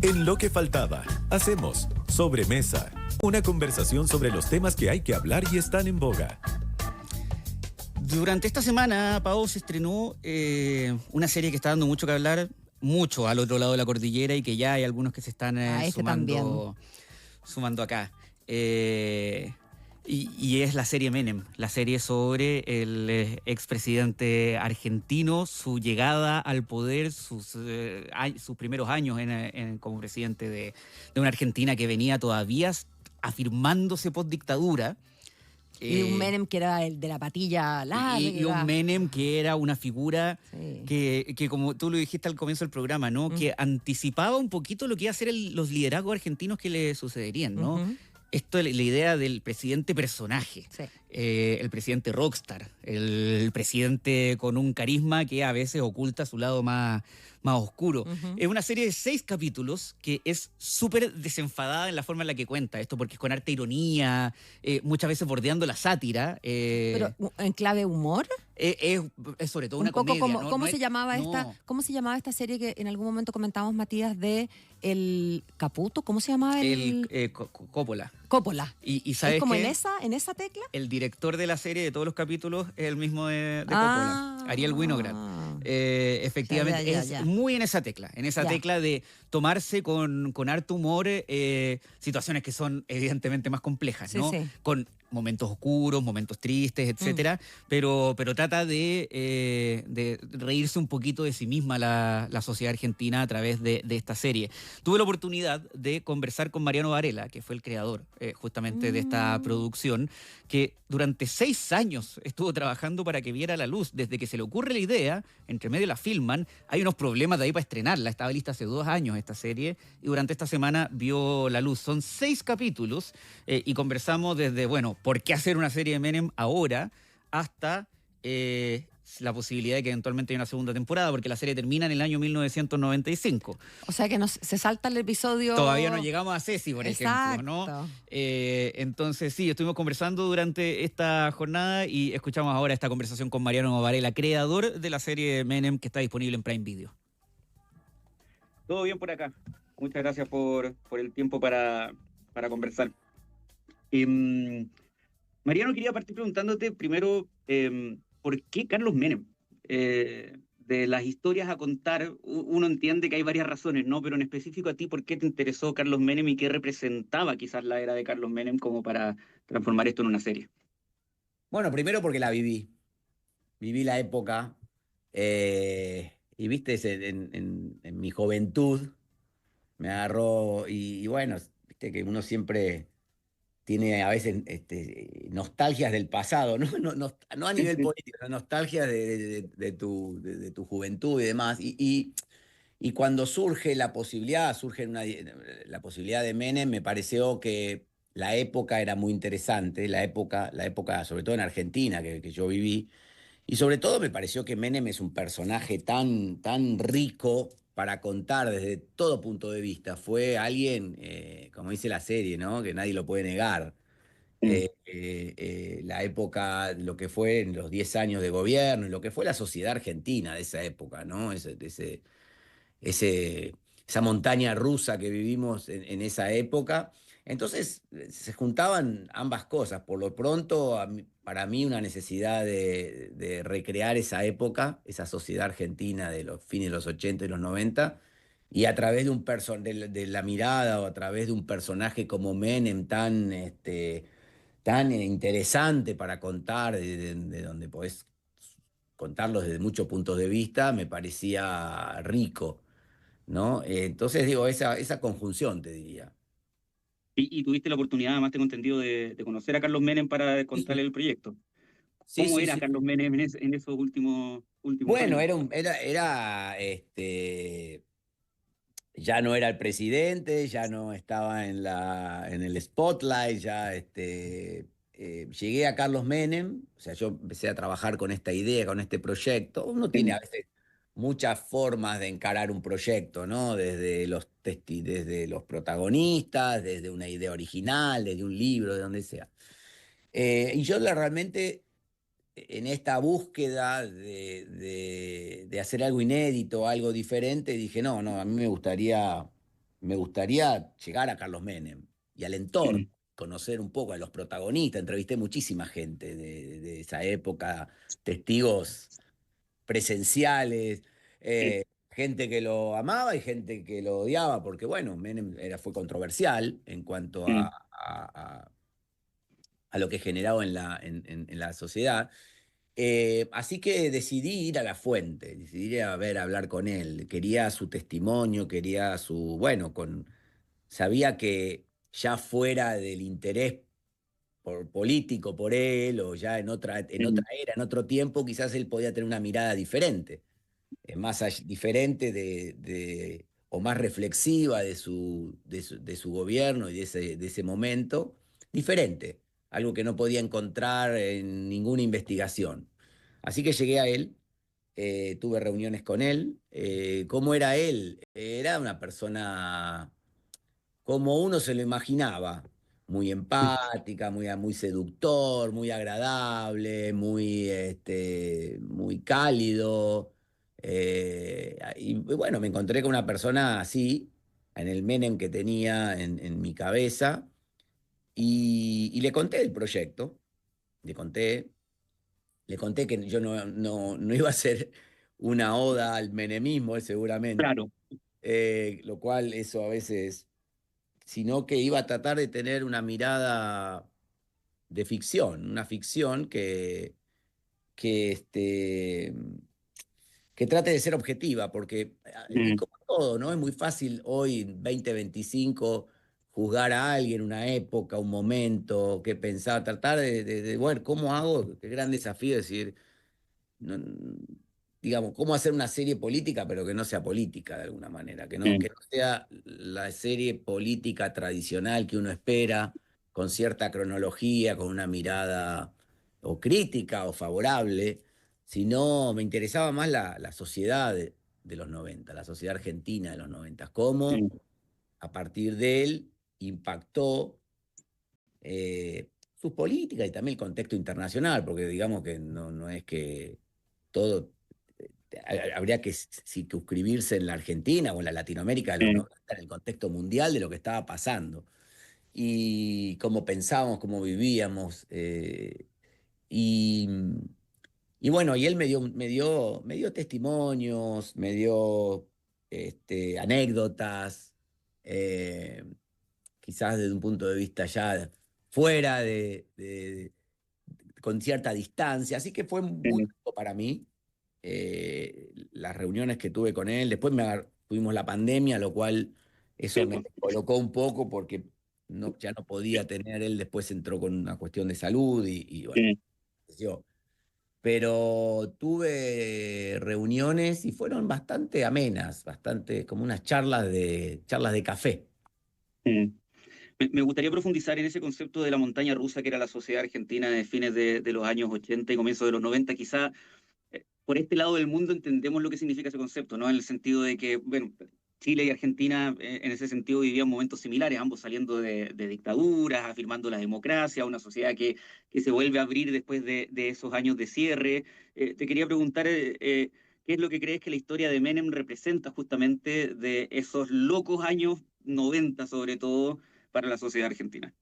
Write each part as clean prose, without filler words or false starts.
En Lo que faltaba, hacemos Sobremesa, una conversación sobre los temas que hay que hablar y están en boga. Durante esta semana, Pau, se estrenó una serie que está dando mucho que hablar, mucho al otro lado de la cordillera, y que ya hay algunos que se están sumando acá. Y es la serie Menem, la serie sobre el expresidente argentino, su llegada al poder, sus primeros años como presidente de una Argentina que venía todavía afirmándose post dictadura. Y un Menem que era el de la patilla larga. Y un Menem que era una figura Sí. que, como tú lo dijiste al comienzo del programa, ¿no? Que anticipaba un poquito lo que iba a ser los liderazgos argentinos que le sucederían, ¿no? Esto es la idea del presidente personaje, Sí. el presidente rockstar, el presidente con un carisma que a veces oculta su lado más oscuro. Es una serie de 6 capítulos que es súper desenfadada en la forma en la que cuenta esto, porque es con harta ironía, muchas veces bordeando la sátira. Pero en clave humor. Es sobre todo Un una poco comedia. como, ¿no? ¿cómo No se es- llamaba no. cómo se llamaba esta serie que en algún momento comentamos, Matías, de El Caputo? ¿Cómo se llamaba Coppola. Coppola? Y ¿sabes ¿Es como qué? en esa tecla? El director de la serie, de todos los capítulos, es el mismo de Ah. Coppola, Ariel Winograd. Efectivamente, Ya. es muy en esa tecla, Ya. de tomarse con harto humor situaciones que son evidentemente más complejas, Sí, ¿no? sí. Con momentos oscuros, momentos tristes, etcétera, pero trata de reírse un poquito de sí misma la sociedad argentina a través de esta serie. Tuve la oportunidad de conversar con Mariano Varela, que fue el creador justamente de esta producción, que durante 6 años estuvo trabajando para que viera la luz. Desde que se le ocurre la idea, entre medio la filman, hay unos problemas de ahí para estrenarla. Estaba lista hace 2 años esta serie y durante esta semana vio la luz. Son 6 capítulos y conversamos desde, bueno, ¿por qué hacer una serie de Menem ahora? Hasta la posibilidad de que eventualmente haya una segunda temporada, porque la serie termina en el año 1995. O sea que se salta el episodio. Todavía no llegamos a Ceci, por ejemplo, ¿no? Exacto. Entonces, sí, estuvimos conversando durante esta jornada y escuchamos ahora esta conversación con Mariano Varela, creador de la serie Menem, que está disponible en Prime Video. Todo bien por acá. Muchas gracias por el tiempo para conversar. Mariano, quería partir preguntándote primero, ¿por qué Carlos Menem? De las historias a contar, uno entiende que hay varias razones, ¿no? Pero en específico a ti, ¿por qué te interesó Carlos Menem y qué representaba quizás la era de Carlos Menem como para transformar esto en una serie? Bueno, primero porque la viví. Viví la época. Y viste, en mi juventud me agarró. Y bueno, viste que uno siempre tiene a veces nostalgias del pasado, ¿no? No a nivel político, sino nostalgias de tu juventud y demás. Y cuando surge la posibilidad, la posibilidad de Menem, me pareció que la época era muy interesante, la época sobre todo en Argentina que yo viví, y sobre todo me pareció que Menem es un personaje tan rico para contar desde todo punto de vista. Fue alguien, como dice la serie, ¿no? Que nadie lo puede negar. La época, lo que fue en los 10 años de gobierno, y lo que fue la sociedad argentina de esa época, ¿no? Ese, esa montaña rusa que vivimos en esa época. Entonces se juntaban ambas cosas. Por lo pronto, para mí, una necesidad de recrear esa época, esa sociedad argentina de los fines de los 80 y los 90, y a través de la mirada o a través de un personaje como Menem tan interesante para contar, de donde podés contarlo desde muchos puntos de vista, me parecía rico, ¿no? Entonces digo, esa conjunción te diría. Y tuviste la oportunidad, además tengo entendido, de conocer a Carlos Menem para contarle Sí, el proyecto. sí, ¿Cómo sí, era sí. Carlos Menem en esos últimos Bueno, años? ya no era el presidente, ya no estaba en el spotlight, llegué a Carlos Menem, o sea, yo empecé a trabajar con esta idea, con este proyecto. Uno tiene a veces muchas formas de encarar un proyecto, ¿no? Desde los protagonistas, desde una idea original, desde un libro, de donde sea. Y yo realmente en esta búsqueda de hacer algo inédito, algo diferente, dije, no, a mí me gustaría me gustaría llegar a Carlos Menem y al entorno, Mm, conocer un poco a los protagonistas. Entrevisté muchísima gente de esa época, testigos presenciales, mm, gente que lo amaba y gente que lo odiaba, porque bueno, Menem fue controversial en cuanto a, mm, a lo que generaba en la sociedad. Así que decidí ir a la fuente, decidí ir a ver, a hablar con él. Quería su testimonio, quería su, bueno, sabía que ya fuera del interés político por él, o ya en mm, otra era, en otro tiempo, quizás él podía tener una mirada diferente, diferente o más reflexiva de su gobierno y de ese momento, diferente, algo que no podía encontrar en ninguna investigación. Así que llegué a él, tuve reuniones con él. ¿Cómo era él? Era una persona como uno se lo imaginaba, muy empática, muy seductor, muy agradable, muy cálido. Y bueno, me encontré con una persona así, en el Menem que tenía en mi cabeza, y le conté el proyecto, le conté, le conté que yo no iba a hacer una oda al menemismo, seguramente, claro. lo cual eso a veces, sino que iba a tratar de tener una mirada de ficción, una ficción que, este, que trate de ser objetiva, porque es Mm, como todo, ¿no? Es muy fácil hoy, en 2025, juzgar a alguien, una época, un momento, qué pensar, tratar de ver cómo hago, qué gran desafío decir, no, digamos, cómo hacer una serie política, pero que no sea política de alguna manera, mm, que no sea la serie política tradicional que uno espera, con cierta cronología, con una mirada o crítica o favorable, sino me interesaba más la sociedad de los 90, la sociedad argentina de los 90, cómo mm, a partir de él impactó sus políticas y también el contexto internacional, porque digamos que no es que todo habría que circunscribirse en la Argentina o en la Latinoamérica de los mm, 90, en el contexto mundial de lo que estaba pasando y cómo pensábamos, cómo vivíamos. Y, y bueno, y él me dio testimonios, me dio anécdotas, eh, quizás desde un punto de vista ya fuera con cierta distancia, así que fue muy mm, rico para mí las reuniones que tuve con él. Después tuvimos la pandemia, lo cual sí, eso me pues, descolocó un poco porque ya no podía tener, él después entró con una cuestión de salud y bueno, mm, yo. Pero tuve reuniones y fueron bastante amenas, bastante como unas charlas de café. mm. Me gustaría profundizar en ese concepto de la montaña rusa que era la sociedad argentina de fines de los años 80 y comienzos de los 90. Quizá por este lado del mundo entendemos lo que significa ese concepto, ¿no? En el sentido de que, bueno, Chile y Argentina en ese sentido vivían momentos similares, ambos saliendo de dictaduras, afirmando la democracia, una sociedad que se vuelve a abrir después de esos años de cierre. Te quería preguntar, ¿qué es lo que crees que la historia de Menem representa justamente de esos locos años 90 sobre todo para la sociedad argentina?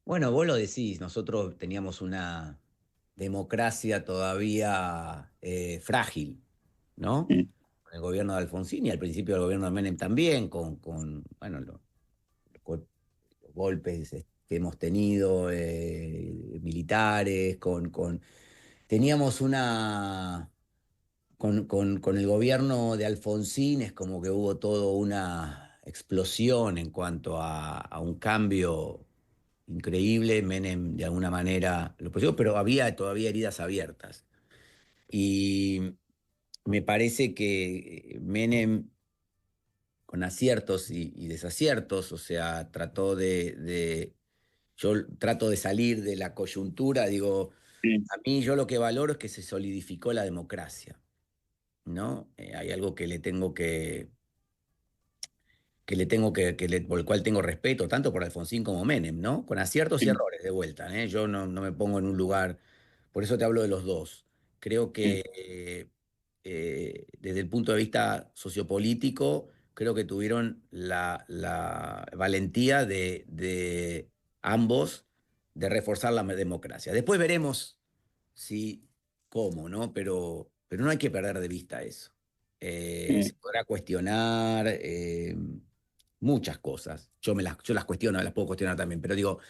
Bueno, vos lo decís, nosotros teníamos una democracia todavía frágil, ¿no? Mm, Con el gobierno de Alfonsín y al principio del gobierno de Menem también, bueno, los golpes que hemos tenido militares, teníamos con el gobierno de Alfonsín es como que hubo todo una explosión en cuanto a un cambio increíble. Menem de alguna manera lo pusieron, pero había todavía heridas abiertas. Y me parece que Menem, con aciertos y desaciertos, o sea, yo trato de salir de la coyuntura, digo, mm, a mí yo lo que valoro es que se solidificó la democracia, ¿no? Hay algo por el cual tengo respeto, tanto por Alfonsín como Menem, ¿no? Con aciertos y mm, errores de vuelta, ¿eh? Yo no me pongo en un lugar, por eso te hablo de los dos. Creo mm, que desde el punto de vista sociopolítico, creo que tuvieron la valentía de ambos de reforzar la democracia. Después veremos si, cómo, ¿no? Pero no hay que perder de vista eso. Se podrá cuestionar muchas cosas. Yo las cuestiono, las puedo cuestionar también, pero digo,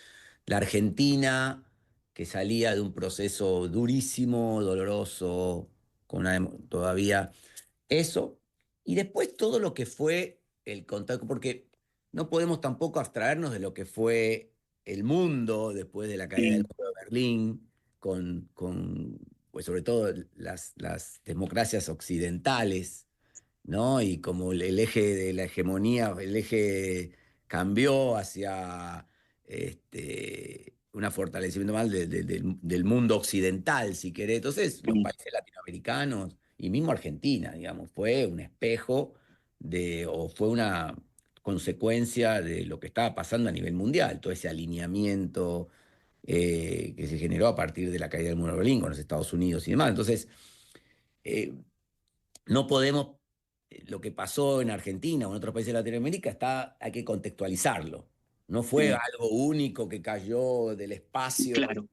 la Argentina que salía de un proceso durísimo, doloroso, con todavía eso, y después todo lo que fue el contacto, porque no podemos tampoco abstraernos de lo que fue el mundo después de la caída del muro de Berlín, pues sobre todo las democracias occidentales, ¿no? Y como el eje de la hegemonía, el eje cambió hacia un fortalecimiento más del mundo occidental, si querés. Entonces, los países latinoamericanos y mismo Argentina, digamos, fue un espejo o fue una consecuencia de lo que estaba pasando a nivel mundial, todo ese alineamiento que se generó a partir de la caída del muro de Berlín con los Estados Unidos y demás. Entonces, eh, no podemos, lo que pasó en Argentina o en otros países de Latinoamérica, hay que contextualizarlo. No fue algo único que cayó del espacio Claro.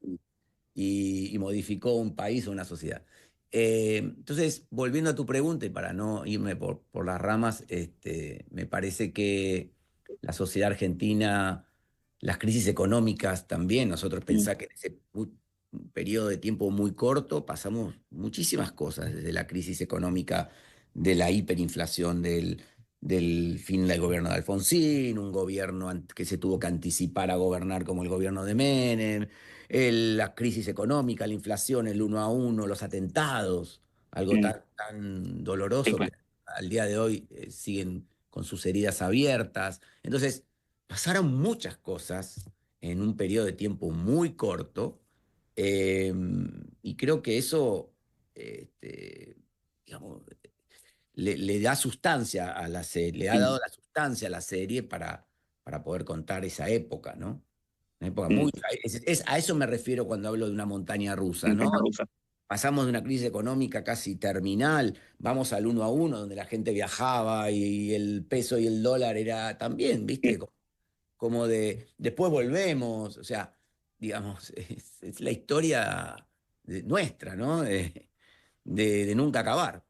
y modificó un país o una sociedad. Entonces, volviendo a tu pregunta, y para no irme por las ramas, me parece que la sociedad argentina, las crisis económicas también, nosotros pensamos que en ese periodo de tiempo muy corto pasamos muchísimas cosas, desde la crisis económica de la hiperinflación del fin del gobierno de Alfonsín, un gobierno que se tuvo que anticipar a gobernar como el gobierno de Menem, la crisis económica, la inflación, el 1 a 1, los atentados, algo tan doloroso que al día de hoy siguen con sus heridas abiertas. Entonces, pasaron muchas cosas en un periodo de tiempo muy corto, eh, y creo que eso, digamos, le da sustancia a la serie, le ha dado la sustancia a la serie para poder contar esa época, ¿no? Una época muy. A eso me refiero cuando hablo de una montaña rusa, ¿no? Pasamos de una crisis económica casi terminal, vamos al 1 a 1, donde la gente viajaba y el peso y el dólar era también, ¿viste? Como después volvemos, o sea, digamos, es la historia nuestra, ¿no? De nunca acabar.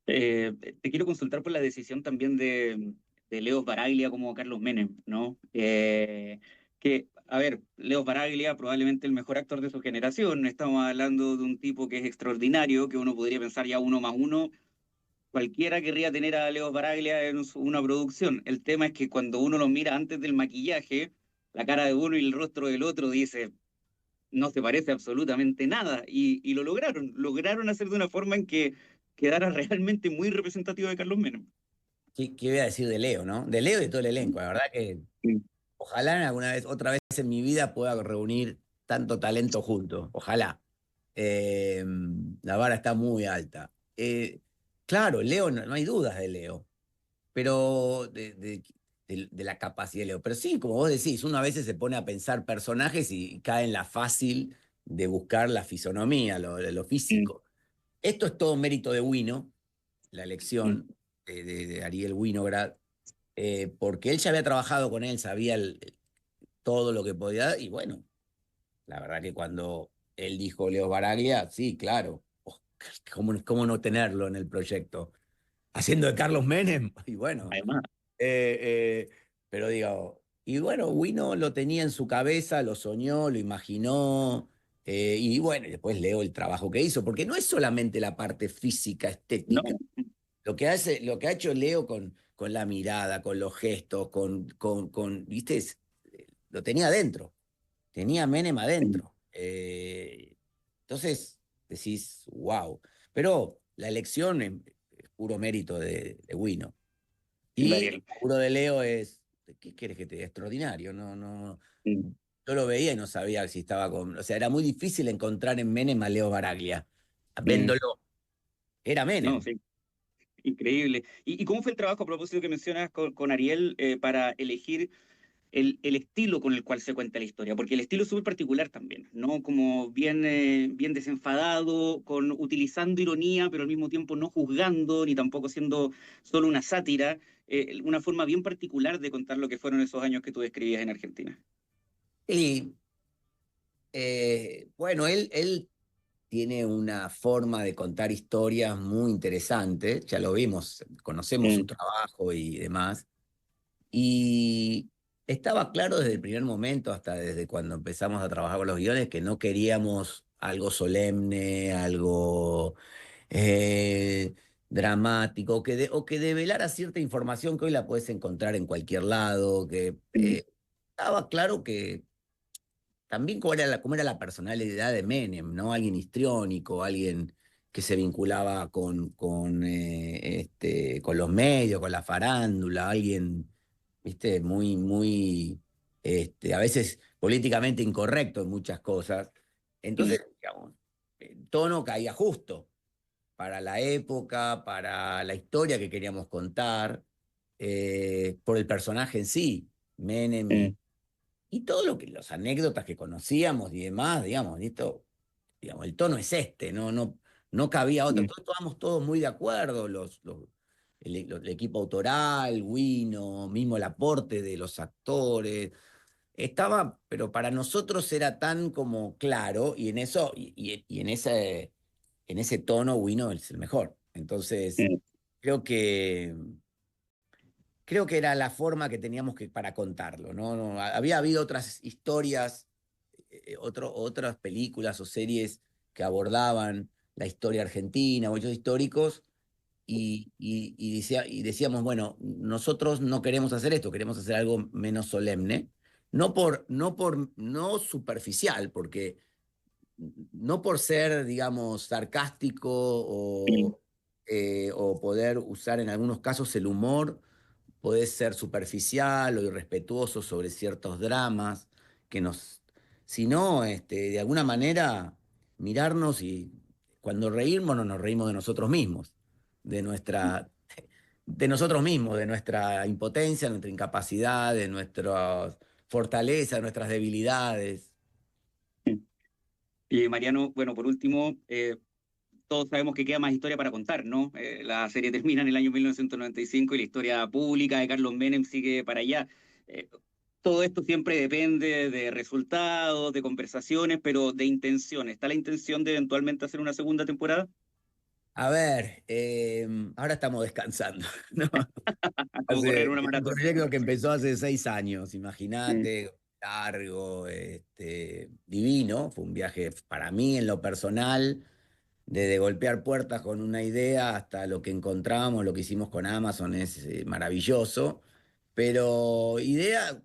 Te quiero consultar por la decisión también de Leo Baraglia como Carlos Menem, ¿no? Que, a ver, Leo Baraglia, probablemente el mejor actor de su generación. Estamos hablando de un tipo que es extraordinario, que uno podría pensar ya 1 más 1. Cualquiera querría tener a Leo Baraglia en una producción. El tema es que cuando uno lo mira antes del maquillaje, la cara de uno y el rostro del otro dice, no se parece absolutamente nada. Y lo lograron hacer de una forma en que quedara realmente muy representativo de Carlos Menem. ¿Qué voy a decir de Leo, no? De Leo y de todo el elenco. La verdad que Sí. ojalá alguna vez, otra vez en mi vida pueda reunir tanto talento juntos. Ojalá. Eh, la vara está muy alta. Claro, Leo, no hay dudas de Leo, pero de la capacidad de Leo. Pero sí, como vos decís, uno a veces se pone a pensar personajes y cae en la fácil de buscar la fisonomía, lo físico. Esto es todo mérito de Wino, la elección de Ariel Winograd, porque él ya había trabajado con él, sabía todo lo que podía, y bueno, la verdad que cuando él dijo Leo Baraglia, sí, claro, ¿cómo no tenerlo en el proyecto? Haciendo de Carlos Menem, y bueno, Además, eh, eh, pero digo, y bueno, Wino lo tenía en su cabeza, lo soñó, lo imaginó, y bueno, y después leo el trabajo que hizo, porque no es solamente la parte física, no, estética. Lo que ha hecho Leo con la mirada, con los gestos, ¿viste? Lo tenía adentro, tenía a Menem adentro. Entonces decís, wow. Pero la elección es puro mérito de Wino. Y el Ariel. laburo de Leo es, ¿qué quieres que te diga? Extraordinario. No, no, yo lo veía y no sabía si estaba con. O sea, era muy difícil encontrar en Menem a Leo Baraglia, viéndolo. Era No, Menem. sí. Increíble. ¿Y cómo fue el trabajo a propósito que mencionas con Ariel para elegir? el estilo con el cual se cuenta la historia, porque el estilo es súper particular también, ¿no? Como bien desenfadado, utilizando ironía, pero al mismo tiempo no juzgando, ni tampoco siendo solo una sátira, una forma bien particular de contar lo que fueron esos años que tú describías en Argentina. Y bueno, él tiene una forma de contar historias muy interesante, ya lo vimos, conocemos su trabajo y demás, y estaba claro desde el primer momento, hasta desde cuando empezamos a trabajar con los guiones, que no queríamos algo solemne, algo dramático, o que develara cierta información que hoy la puedes encontrar en cualquier lado, que estaba claro que también cómo era la personalidad de Menem, ¿no? Alguien histriónico, alguien que se vinculaba con los medios, con la farándula, alguien, viste, a veces políticamente incorrecto en muchas cosas. Entonces, digamos, el tono caía justo para la época, para la historia que queríamos contar, por el personaje en sí, Menem y todo las anécdotas que conocíamos y demás, digamos, digamos, el tono es este, no cabía otro. Estábamos todos muy de acuerdo, el equipo autoral, Wino, mismo el aporte de los actores. Estaba, pero para nosotros era tan como claro, y en eso, en ese tono, Wino es el mejor. Entonces, creo que creo que era la forma que teníamos para contarlo, ¿no? Había habido otras historias, otras películas o series que abordaban la historia argentina o hechos históricos y decíamos, bueno, nosotros no queremos hacer esto, queremos hacer algo menos solemne, no superficial, porque no por ser, digamos, sarcástico o poder usar en algunos casos el humor, podés ser superficial o irrespetuoso sobre ciertos dramas, sino, de alguna manera, mirarnos y cuando reímos no nos reímos de nosotros mismos, de de nosotros mismos, de nuestra impotencia, nuestra incapacidad, de nuestras fortalezas, de nuestras debilidades. Y Mariano, bueno, por último, todos sabemos que queda más historia para contar, ¿no? La serie termina en el año 1995 y la historia pública de Carlos Menem sigue para allá. Eh, Todo esto siempre depende de resultados, de conversaciones, pero de intenciones. ¿Está la intención de eventualmente hacer una segunda temporada? A ver, ahora estamos descansando, ¿no? Como correr una Es un maratón. proyecto que empezó hace 6 años, Mm. imagínate, largo, divino. Fue un viaje para mí en lo personal, desde golpear puertas con una idea hasta lo que encontramos, lo que hicimos con Amazon es maravilloso. Pero idea,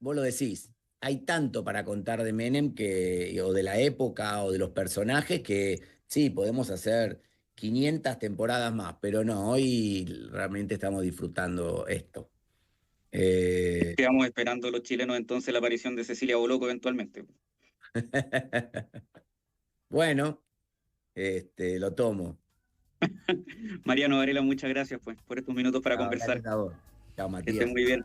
vos lo decís, hay tanto para contar de Menem o de la época o de los personajes que sí, podemos hacer 500 temporadas más, pero no, hoy realmente estamos disfrutando esto. Eh, Quedamos esperando los chilenos entonces la aparición de Cecilia Boloco eventualmente. Bueno, lo tomo. Mariano Varela, muchas gracias pues, por estos minutos para Chao, conversar. gracias a vos. Chao, Que estén Matías. muy bien.